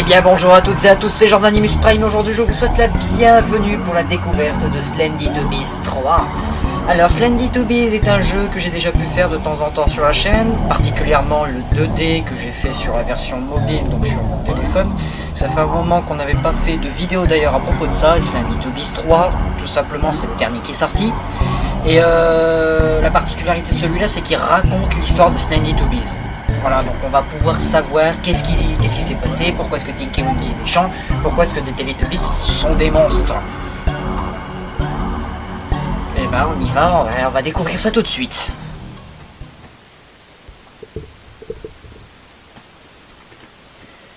Eh bien bonjour à toutes et à tous, c'est Jordanimus Prime. Aujourd'hui je vous souhaite la bienvenue pour la découverte de Slendytubbies 3. Alors Slendytubbies est un jeu que j'ai déjà pu faire de temps en temps sur la chaîne, particulièrement le 2D que j'ai fait sur la version mobile, donc sur mon téléphone. Ça fait un moment qu'on n'avait pas fait de vidéo d'ailleurs à propos de ça, et Slendytubbies 3, tout simplement c'est le dernier qui est sorti. Et la particularité de celui-là c'est qu'il raconte l'histoire de Slendytubbies. Voilà, donc on va pouvoir savoir qu'est-ce qui s'est passé, pourquoi est-ce que Tinky Winky est méchant, pourquoi est-ce que des Teletubbies sont des monstres. Et ben on y va, on va découvrir ça tout de suite.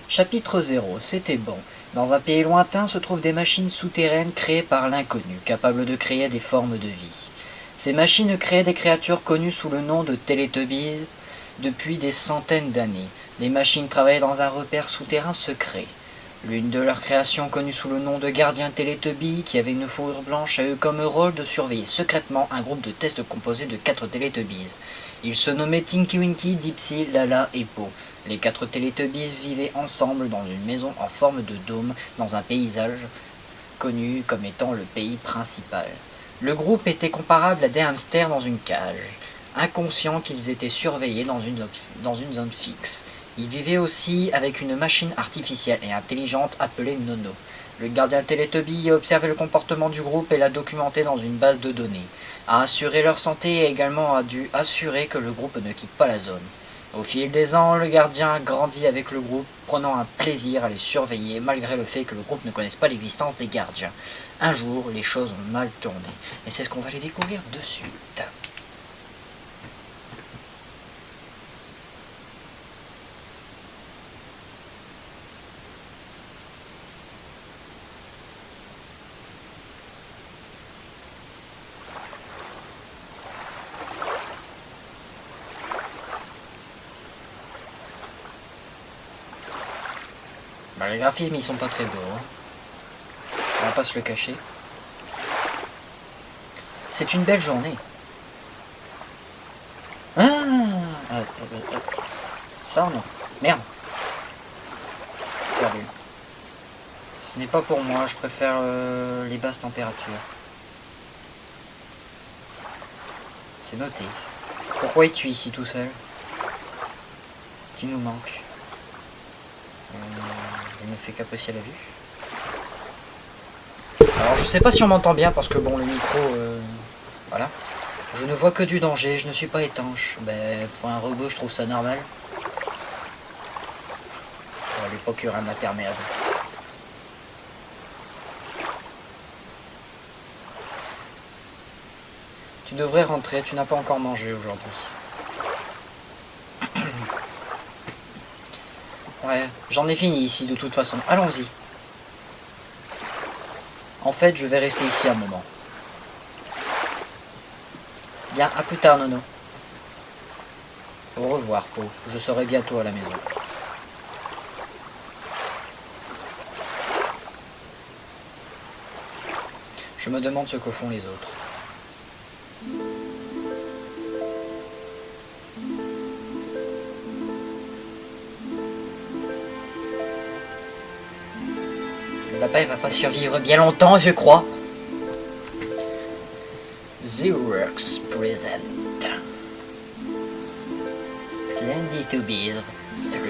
Chapitre 0, c'était bon. Dans un pays lointain se trouvent des machines souterraines créées par l'inconnu, capables de créer des formes de vie. Ces machines créaient des créatures connues sous le nom de Teletubbies depuis des centaines d'années. Les machines travaillaient dans un repère souterrain secret. L'une de leurs créations, connue sous le nom de Gardien Teletubby, qui avait une fourrure blanche, a eu comme rôle de surveiller secrètement un groupe de tests composé de 4 Teletubbies. Ils se nommaient Tinky Winky, Dipsy, Lala et Po. Les 4 Teletubbies vivaient ensemble dans une maison en forme de dôme, dans un paysage connu comme étant le pays principal. Le groupe était comparable à des hamsters dans une cage. Inconscients qu'ils étaient surveillés dans une zone fixe. Ils vivaient aussi avec une machine artificielle et intelligente appelée Nono. Le gardien Teletubby a observé le comportement du groupe et l'a documenté dans une base de données. A assuré leur santé et également a dû assurer que le groupe ne quitte pas la zone. Au fil des ans, le gardien a grandi avec le groupe, prenant un plaisir à les surveiller malgré le fait que le groupe ne connaisse pas l'existence des gardiens. Un jour, les choses ont mal tourné. Et c'est ce qu'on va les découvrir de suite. Bah, les graphismes ils sont pas très beaux, hein. On va pas se le cacher. C'est une belle journée. Ah, ça non. Merde. Perdu. Ce n'est pas pour moi, je préfère les basses températures. C'est noté. Pourquoi es-tu ici tout seul? Tu nous manques. Je ne fais qu'apprécier la vue. Alors je sais pas si on m'entend bien parce que bon le micro voilà. Je ne vois que du danger, je ne suis pas étanche. Ben pour un robot je trouve ça normal. On va lui procurer un imperméable. Tu devrais rentrer, tu n'as pas encore mangé aujourd'hui. Ouais, j'en ai fini ici de toute façon. Allons-y. En fait, je vais rester ici un moment. Bien, à plus tard, Nono. Au revoir, Po. Je serai bientôt à la maison. Je me demande ce que font les autres. Le lapin il va pas survivre bien longtemps, je crois. The Works present Slendytubbies 3.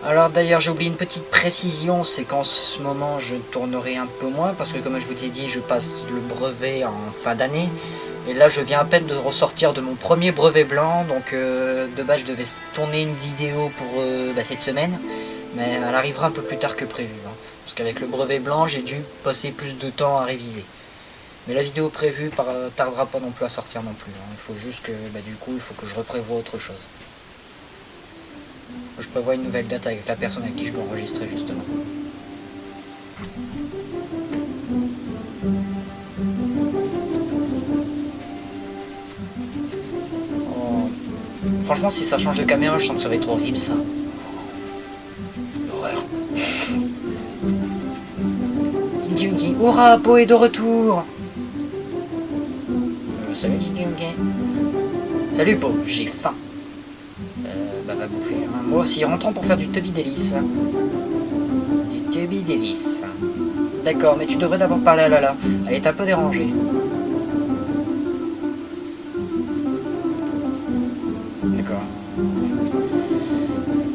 Alors d'ailleurs j'ai oublié une petite précision, c'est qu'en ce moment je tournerai un peu moins parce que comme je vous ai dit je passe le brevet en fin d'année. Et là je viens à peine de ressortir de mon premier brevet blanc, donc de base je devais tourner une vidéo pour cette semaine, mais elle arrivera un peu plus tard que prévu, hein, parce qu'avec le brevet blanc j'ai dû passer plus de temps à réviser. Mais la vidéo prévue tardera pas non plus à sortir non plus, hein. Il faut juste que du coup il faut que je reprévoie autre chose. Je prévois une nouvelle date avec la personne avec qui je dois enregistrer justement. Franchement, si ça change de caméra, je sens que ça va être horrible, ça. L'horreur. Tinky Winky. Hurrah, Po est de retour. Salut Tinky Winky. Salut Po, j'ai faim. Bah va bouffer. Hein. Moi aussi, rentrons pour faire du Tubby Délice. Du Tubby Délice. D'accord, mais tu devrais d'abord parler à Lala. Elle est un peu dérangée. D'accord.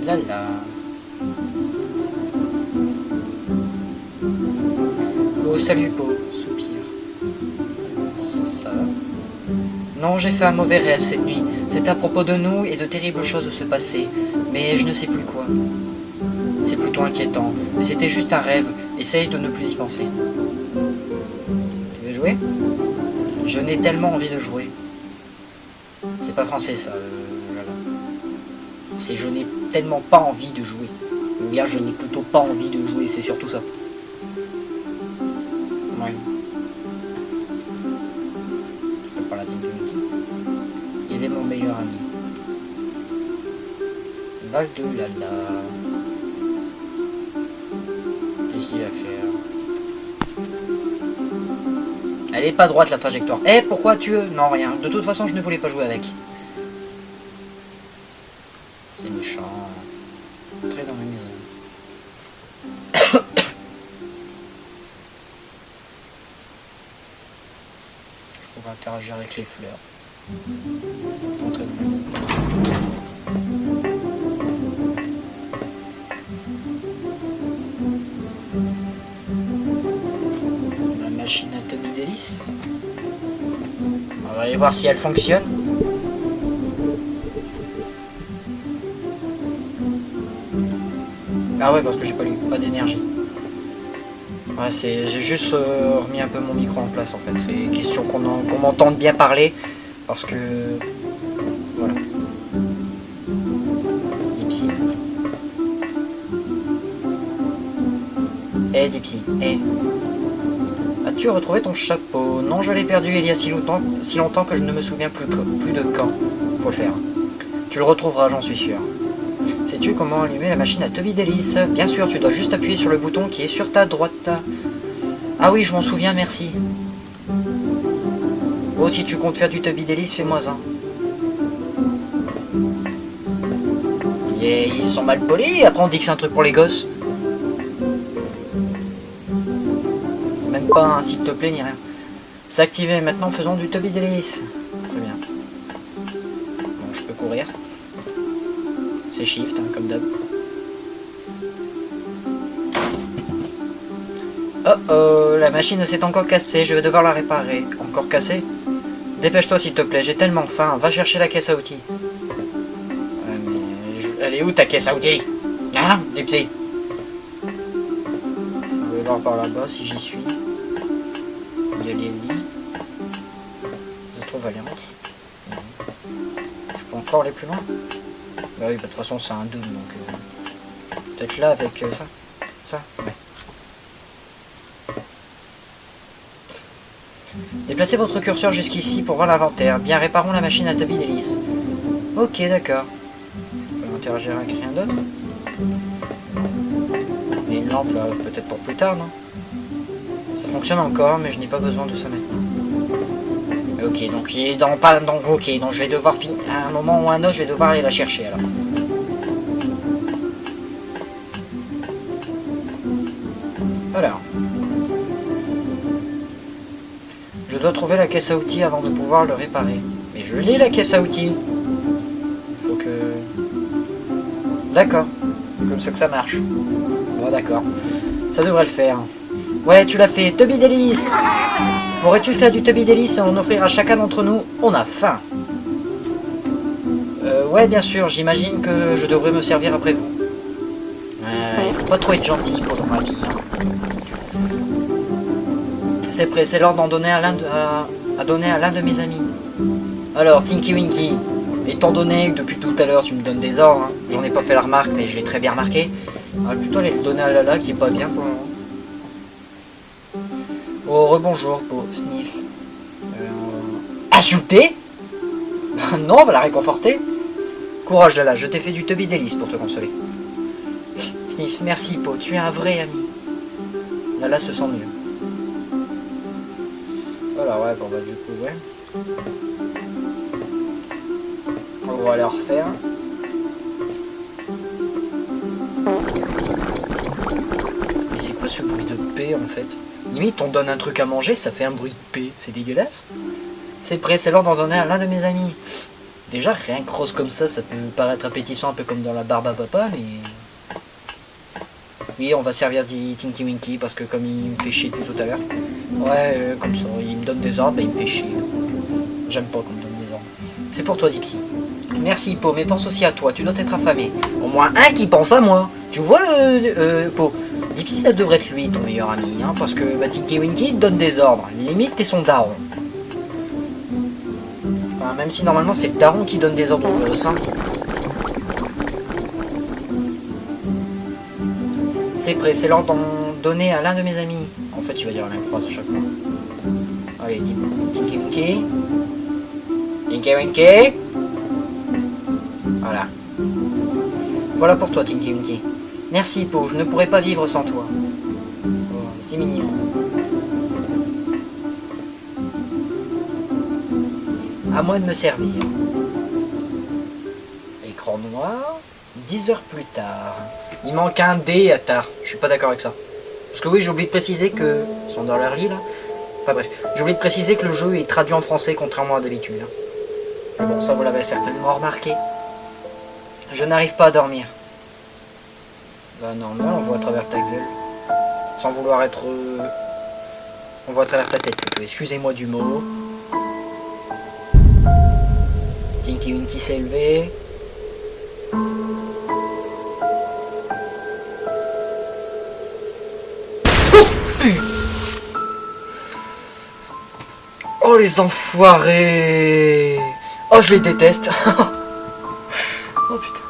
Lala. Oh, salut, Po. Soupir. Ça va? Non, j'ai fait un mauvais rêve cette nuit. C'est à propos de nous et de terribles choses se passaient. Mais je ne sais plus quoi. C'est plutôt inquiétant. Mais c'était juste un rêve. Essaye de ne plus y penser. Tu veux jouer? Je n'ai tellement envie de jouer. C'est pas français ça. C'est je n'ai tellement pas envie de jouer. Ou bien je n'ai plutôt pas envie de jouer. C'est surtout ça. Ouais. Je peux pas la dire. Il est mon meilleur ami. Val de Lala. Qu'est-ce qu'il va faire? Elle est pas droite la trajectoire. Eh, pourquoi tu veux? Non, rien. De toute façon, je ne voulais pas jouer avec. C'est méchant. Très dans ma maison. Je pourrais interagir avec les fleurs. Entrer dans ma maison. Machine à Tubby Délice. On va aller voir si elle fonctionne. Ah ouais, parce que j'ai pas d'énergie. Ouais, j'ai juste remis un peu mon micro en place en fait. C'est question qu'on m'entende bien parler. Parce que... Voilà. Dipsy. Eh Dipsy, eh. As-tu retrouvé ton chapeau? Non, je l'ai perdu il y a si longtemps que je ne me souviens plus de quand. Faut le faire. Tu le retrouveras, j'en suis sûr. Sais-tu comment allumer la machine à Tubby Délice? Bien sûr, tu dois juste appuyer sur le bouton qui est sur ta droite. Ah oui, je m'en souviens, merci. Oh, si tu comptes faire du Tubby Délice, fais-moi un. Yeah, ils sont mal polis, après on dit que c'est un truc pour les gosses. Même pas un s'il te plaît ni rien. C'est activé, maintenant faisons du Tubby Délice. Très bien. Bon, je peux courir. C'est shift, hein, comme d'hab. Oh oh, la machine s'est encore cassée, je vais devoir la réparer. Encore cassée? Dépêche-toi s'il te plaît, j'ai tellement faim. Va chercher la caisse à outils. Ouais, mais... Elle est où ta caisse à outils? Hein, Dipsy? Je vais voir par là-bas si j'y suis. Il y a les lits. Ça se trouve à les montre. Je peux encore aller plus loin? Bah oui, bah, de toute façon c'est un double donc... Peut-être là avec ça? Ça? Ouais. Déplacez votre curseur jusqu'ici pour voir l'inventaire. Bien, réparons la machine à Tubby Délice. Ok, d'accord. On peut interagir avec rien d'autre? Et une lampe là, peut-être pour plus tard, non? Ça fonctionne encore, mais je n'ai pas besoin de ça maintenant. Ok, donc il est dans pas dans. Ok, donc je vais devoir finir. À un moment ou à un autre, je vais devoir aller la chercher alors. Voilà. Je dois trouver la caisse à outils avant de pouvoir le réparer. Mais je l'ai la caisse à outils. Faut que... D'accord. Comme ça que ça marche. Bon d'accord. Ça devrait le faire. Ouais, tu l'as fait. Tubby Délice. Pourrais-tu faire du Tubby Délice et en offrir à chacun d'entre nous? On a faim. Ouais, bien sûr. J'imagine que je devrais me servir après vous. Il faut pas trop être gentil pendant ma vie. C'est prêt, c'est l'ordre d'en donner à l'un de mes amis. Alors, Tinky Winky, étant donné que depuis tout à l'heure tu me donnes des ordres, hein, j'en ai pas fait la remarque, mais je l'ai très bien remarqué, on va plutôt aller le donner à Lala qui est pas bien pour le moment. Oh, rebonjour, pour Sniff. Insulter? Non, on va la réconforter. Courage Lala, je t'ai fait du Tubby Délice pour te consoler. Sniff, merci Po, tu es un vrai ami. Lala se sent mieux. Voilà, ouais, bon bah du coup, ouais. On va aller refaire. quoi ce bruit de paix en fait? Limite on donne un truc à manger, ça fait un bruit de paix, c'est dégueulasse. C'est prêt, c'est l'heure d'en donner à l'un de mes amis. Déjà rien que rose comme ça peut paraître appétissant un peu comme dans la barbe à papa, mais... Oui, on va servir dit Tinky Winky parce que comme il me fait chier depuis tout à l'heure. Ouais, comme ça, il me donne des ordres, bah il me fait chier. J'aime pas qu'on me donne des ordres. C'est pour toi Dipsy. Merci Po, mais pense aussi à toi, tu dois être affamé. Au moins un qui pense à moi. Tu vois Po, Dipsy ça devrait être lui ton meilleur ami, hein, parce que bah, Tinky Winky te donne des ordres. Limite t'es son daron. Enfin, même si normalement c'est le daron qui donne des ordres au sein. C'est prêt, c'est l'heure d'en donner à l'un de mes amis. En fait, tu vas dire la même phrase à chaque fois. Allez, dis Tinky Winky. Tinky Winky. Voilà. Voilà pour toi, Tinky Winky. Merci, Po, je ne pourrais pas vivre sans toi. Oh, c'est mignon. À moi de me servir. Écran noir. 10 heures plus tard. Il manque un D à tard. Je suis pas d'accord avec ça. Parce que oui, j'ai oublié de préciser que... Ils sont dans leur lit là. Enfin bref. J'ai oublié de préciser que le jeu est traduit en français contrairement à d'habitude. Mais bon, ça vous l'avez certainement remarqué. Je n'arrive pas à dormir. Bah normal, on voit à travers ta gueule. Sans vouloir être... On voit à travers ta tête plutôt. Excusez-moi du mot. Tinky Winky s'est élevé. Oh les enfoirés! Oh je les déteste! Oh putain!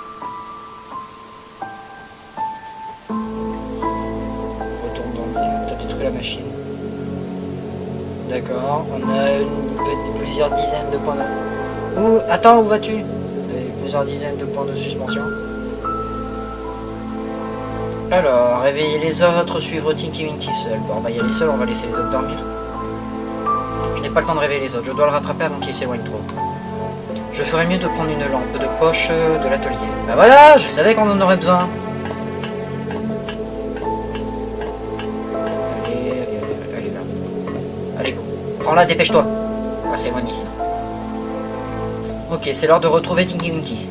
Retourne dans le... T'as détruit la machine. D'accord, on a plusieurs dizaines de points de... Ouh, attends, où vas-tu? Plusieurs dizaines de points de suspension. Alors, réveiller les autres, suivre Tinky Winky seul. Bon, on va y aller seul, on va laisser les autres dormir. Je n'ai pas le temps de réveiller les autres, je dois le rattraper avant qu'il s'éloigne trop. Je ferais mieux de prendre une lampe de poche de l'atelier. Bah voilà, je savais qu'on en aurait besoin. Allez là. Allez, go. Prends-la, dépêche-toi. On va s'éloigner sinon. Ok, c'est l'heure de retrouver Tinky Winky.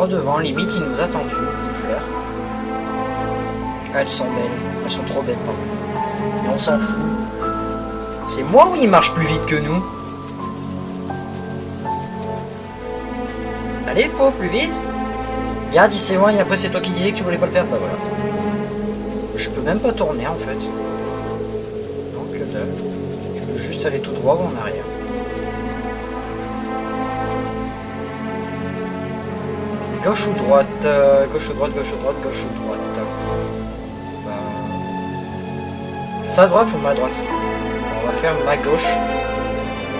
Devant, limite il nous a tendu, fleurs. Elles sont belles, elles sont trop belles, pardon. Mais on s'en fout. C'est moi ou il marche plus vite que nous? Allez, Po, plus vite. Regarde, il s'éloigne, après c'est toi qui disais que tu voulais pas le perdre, bah voilà. Je peux même pas tourner en fait. Donc, je peux juste aller tout droit ou en arrière. Gauche ou droite? Gauche ou droite, gauche ou droite, gauche ou droite. Sa droite ou ma droite? On va faire ma gauche.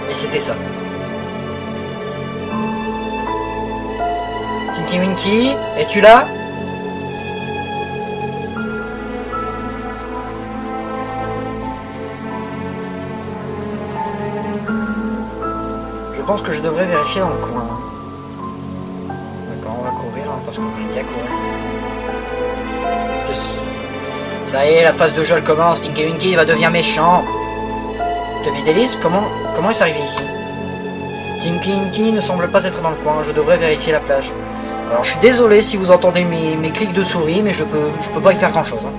Et c'était ça. Tinky Winky, es-tu là? Je pense que je devrais vérifier dans le coin. Parce qu'on aime bien courir. Ça y est, la phase de jeu elle commence. Tinky Winky va devenir méchant. Toby Delis, comment il s'est arrivé ici? Tinky Winky ne semble pas être dans le coin. Je devrais vérifier la plage. Alors je suis désolé si vous entendez mes clics de souris, mais je peux pas y faire grand chose. Hein.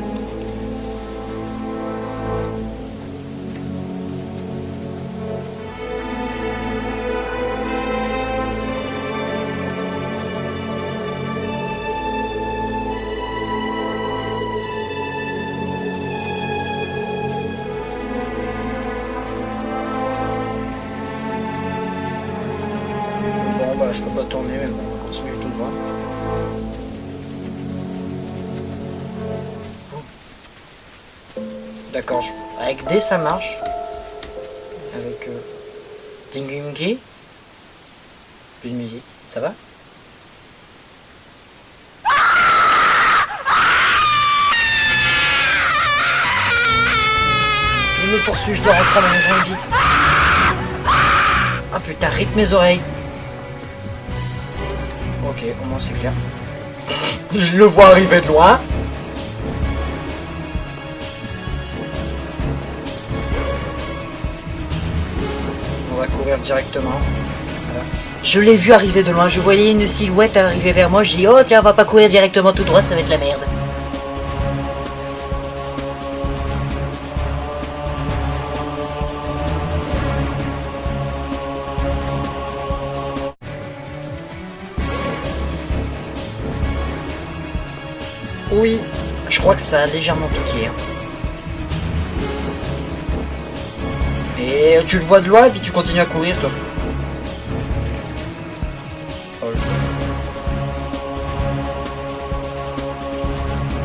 Je peux pas tourner, mais bon, on va continuer tout droit. D'accord, avec D ça marche. Avec Tinky Winky. Plus de musique, ça va? poursuit, je dois rentrer à la maison vite. Ah putain, rip mes oreilles. Ok, au moins c'est clair. Je le vois arriver de loin. On va courir directement. Voilà. Je l'ai vu arriver de loin, je voyais une silhouette arriver vers moi. J'ai dit, oh tiens, on va pas courir directement tout droit, ça va être la merde. Oui, je crois que ça a légèrement piqué. Hein. Et tu le vois de loin et puis tu continues à courir toi. Oh. Ok,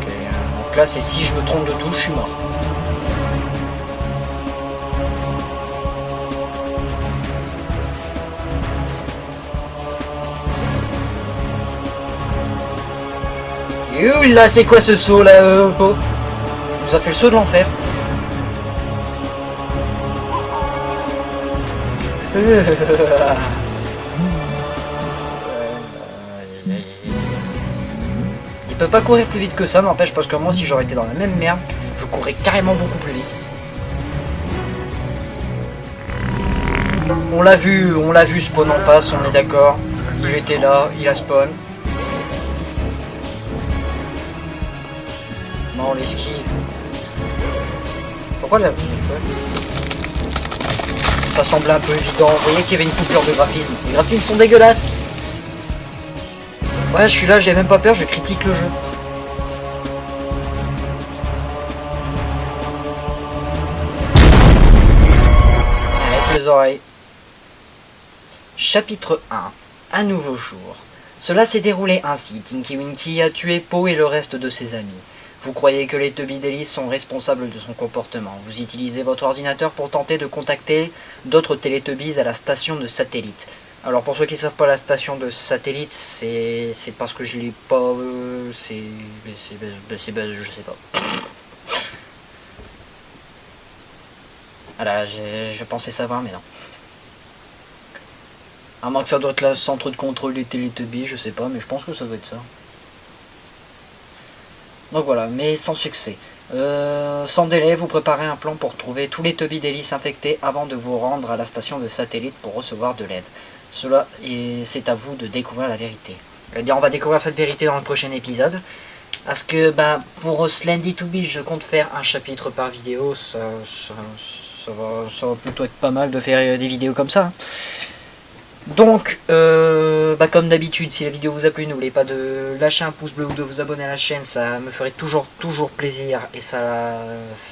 donc là c'est si je me trompe de touche, je suis mort. Là, c'est quoi ce saut là, Po? Il nous a fait le saut de l'enfer. Il peut pas courir plus vite que ça, n'empêche, parce que moi, si j'aurais été dans la même merde, je courrais carrément beaucoup plus vite. On l'a vu spawn en face, on est d'accord. Il était là, il a spawn. Non, on l'esquive. Pourquoi la... Ça semble un peu évident. Vous voyez qu'il y avait une coupure de graphisme. Les graphismes sont dégueulasses. Ouais, je suis là, j'ai même pas peur, je critique le jeu. Arrête les oreilles. Chapitre 1. Un nouveau jour. Cela s'est déroulé ainsi. Tinky Winky a tué Po et le reste de ses amis. Vous croyez que les Tubby Delis sont responsables de son comportement. Vous utilisez votre ordinateur pour tenter de contacter d'autres Télétubbies à la station de satellite. Alors pour ceux qui ne savent pas la station de satellite, c'est parce que je l'ai pas... je sais pas. Voilà, je pensais savoir, mais non. À moins que ça doit être le centre de contrôle des Télétubbies, je sais pas, mais je pense que ça doit être ça. Donc voilà, mais sans succès. Sans délai, vous préparez un plan pour trouver tous les Tubby Delis infectés avant de vous rendre à la station de satellite pour recevoir de l'aide. Cela, et c'est à vous de découvrir la vérité. Eh bien, on va découvrir cette vérité dans le prochain épisode. Parce que, pour Slendy Tubby, je compte faire un chapitre par vidéo. Ça va plutôt être pas mal de faire des vidéos comme ça. Hein. Donc, comme d'habitude, si la vidéo vous a plu, n'oubliez pas de lâcher un pouce bleu ou de vous abonner à la chaîne, ça me ferait toujours plaisir et ça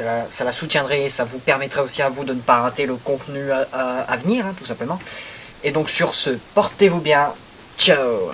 la soutiendrait et ça vous permettrait aussi à vous de ne pas rater le contenu à venir, hein, tout simplement. Et donc sur ce, portez-vous bien, ciao!